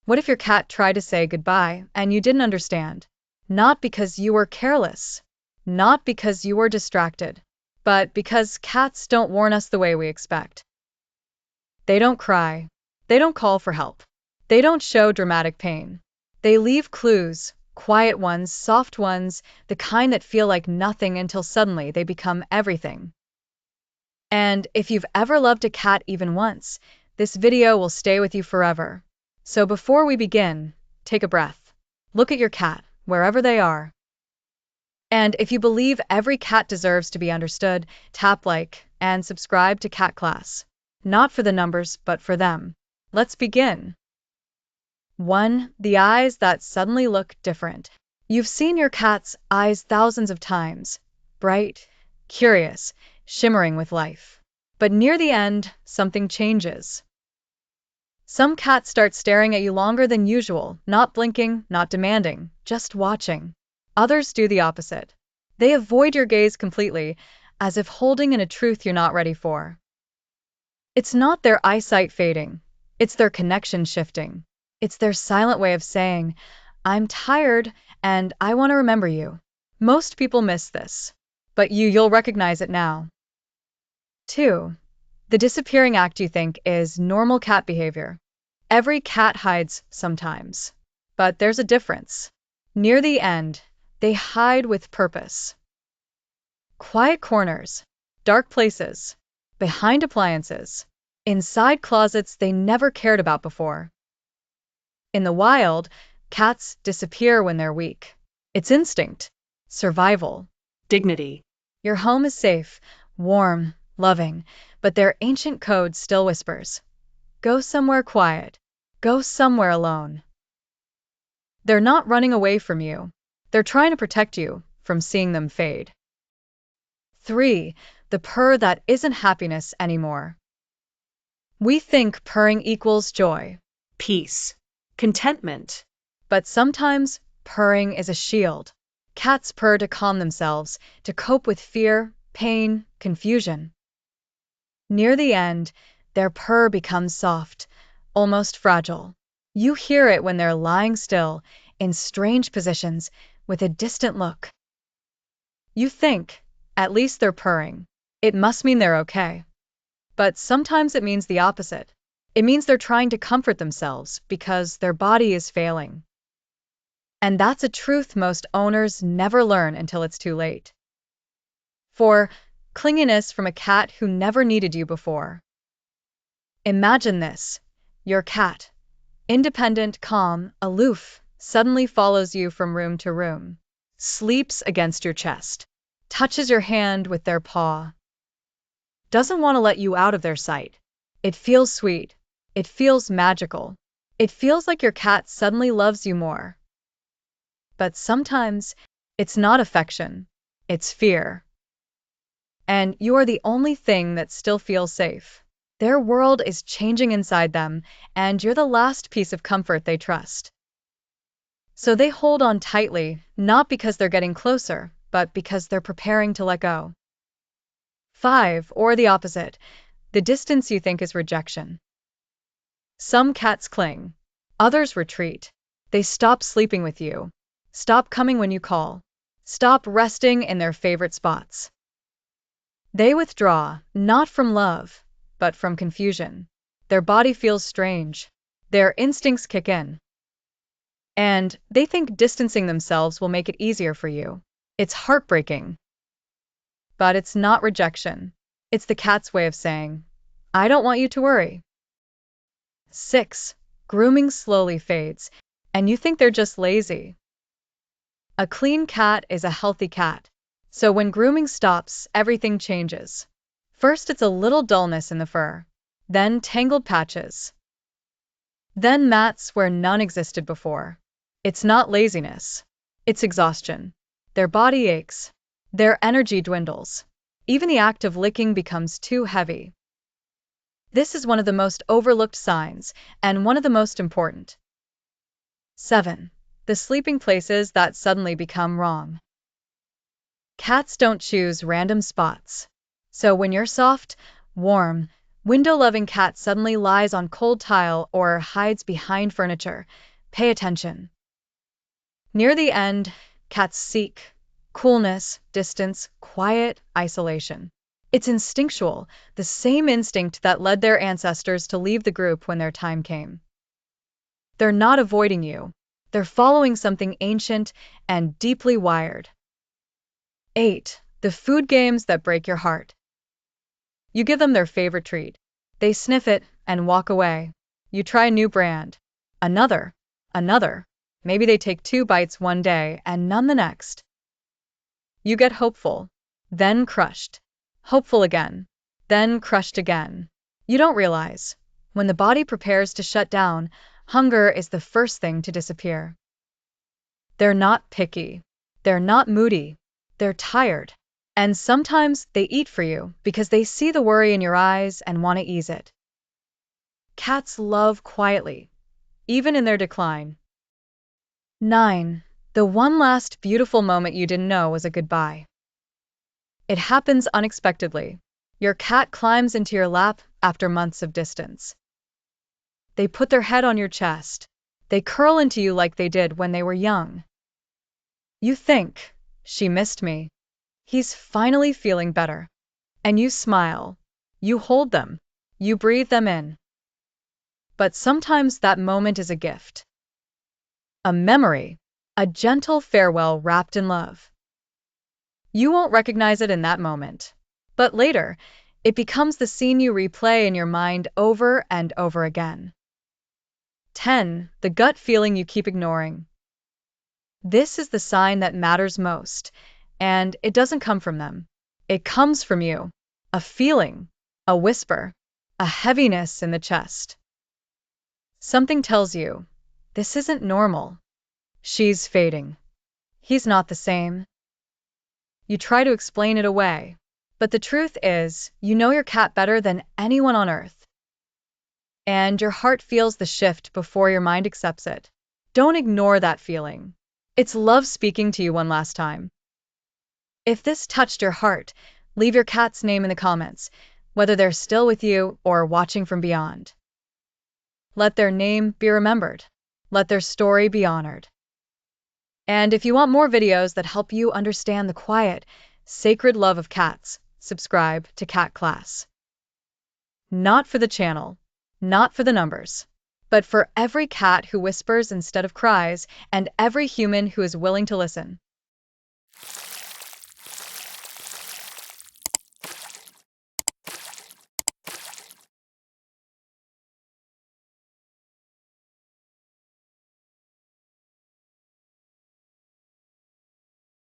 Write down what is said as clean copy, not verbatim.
What if your cat tried to say goodbye and you didn't understand? Not because you were careless, not because you were distracted, but because cats don't warn us the way we expect. They don't cry. They don't call for help. They don't show dramatic pain. They leave clues, quiet ones, soft ones, the kind that feel like nothing until suddenly they become everything. And if you've ever loved a cat even once, this video will stay with you forever. So before we begin, take a breath. Look at your cat, wherever they are. And if you believe every cat deserves to be understood, tap like and subscribe to Cat Class. Not for the numbers, but for them. Let's begin. 1. The eyes that suddenly look different. You've seen your cat's eyes thousands of times. Bright, curious, shimmering with life. But near the end, something changes. Some cats start staring at you longer than usual, not blinking, not demanding, just watching. Others do the opposite. They avoid your gaze completely, as if holding in a truth you're not ready for. It's not their eyesight fading. It's their connection shifting. It's their silent way of saying, I'm tired and I want to remember you. Most people miss this, but you'll recognize it now. 2. The disappearing act you think is normal cat behavior. Every cat hides sometimes, but there's a difference. Near the end, they hide with purpose. Quiet corners, dark places, behind appliances, inside closets they never cared about before. In the wild, cats disappear when they're weak. It's instinct, survival, dignity. Your home is safe, warm, loving, but their ancient code still whispers, go somewhere quiet, go somewhere alone. They're not running away from you. They're trying to protect you from seeing them fade. 3. The purr that isn't happiness anymore. We think purring equals joy, peace, contentment. But sometimes purring is a shield. Cats purr to calm themselves, to cope with fear, pain, confusion. Near the end, their purr becomes soft, almost fragile. You hear it when they're lying still, in strange positions, with a distant look. You think, at least they're purring. It must mean they're okay. But sometimes it means the opposite. It means they're trying to comfort themselves because their body is failing. And that's a truth most owners never learn until it's too late. 4. Clinginess from a cat who never needed you before. Imagine this. Your cat, independent, calm, aloof, suddenly follows you from room to room, sleeps against your chest, touches your hand with their paw. Doesn't want to let you out of their sight. It feels sweet. It feels magical. It feels like your cat suddenly loves you more. But sometimes, it's not affection. It's fear. And you are the only thing that still feels safe. Their world is changing inside them, and you're the last piece of comfort they trust. So they hold on tightly, not because they're getting closer, but because they're preparing to let go. 5. Or the opposite, the distance you think is rejection. Some cats cling. Others retreat. They stop sleeping with you. Stop coming when you call. Stop resting in their favorite spots. They withdraw, not from love, but from confusion. Their body feels strange. Their instincts kick in. And they think distancing themselves will make it easier for you. It's heartbreaking. But it's not rejection. It's the cat's way of saying, I don't want you to worry. 6. Grooming slowly fades, and you think they're just lazy. A clean cat is a healthy cat. So when grooming stops, everything changes. First it's a little dullness in the fur, then tangled patches, then mats where none existed before. It's not laziness. It's exhaustion. Their body aches. Their energy dwindles. Even the act of licking becomes too heavy. This is one of the most overlooked signs, and one of the most important. 7. The sleeping places that suddenly become wrong. Cats don't choose random spots. So when you're soft, warm, Window-loving cat suddenly lies on cold tile or hides behind furniture. Pay attention. Near the end, cats seek coolness, distance, quiet isolation. It's instinctual, the same instinct that led their ancestors to leave the group when their time came. They're not avoiding you. They're following something ancient and deeply wired. 8. The food games that break your heart. You give them their favorite treat. They sniff it and walk away. You try a new brand. Another. Maybe they take 2 bites one day and none the next. You get hopeful, then crushed. Hopeful again, then crushed again. You don't realize, when the body prepares to shut down, hunger is the first thing to disappear. They're not picky. They're not moody. They're tired. And sometimes they eat for you because they see the worry in your eyes and want to ease it. Cats love quietly, even in their decline. 9. The one last beautiful moment you didn't know was a goodbye. It happens unexpectedly. Your cat climbs into your lap after months of distance. They put their head on your chest. They curl into you like they did when they were young. You think, she missed me. He's finally feeling better. And you smile. You hold them. You breathe them in. But sometimes that moment is a gift. A memory. A gentle farewell wrapped in love. You won't recognize it in that moment. But later, it becomes the scene you replay in your mind over and over again. 10. The gut feeling you keep ignoring. This is the sign that matters most. And it doesn't come from them. It comes from you. A feeling, a whisper, a heaviness in the chest. Something tells you, this isn't normal. She's fading. He's not the same. You try to explain it away. But the truth is, you know your cat better than anyone on earth. And your heart feels the shift before your mind accepts it. Don't ignore that feeling. It's love speaking to you one last time. If this touched your heart, leave your cat's name in the comments, whether they're still with you or watching from beyond. Let their name be remembered. Let their story be honored. And if you want more videos that help you understand the quiet, sacred love of cats, subscribe to Cat Class. Not for the channel, not for the numbers, but for every cat who whispers instead of cries, and every human who is willing to listen.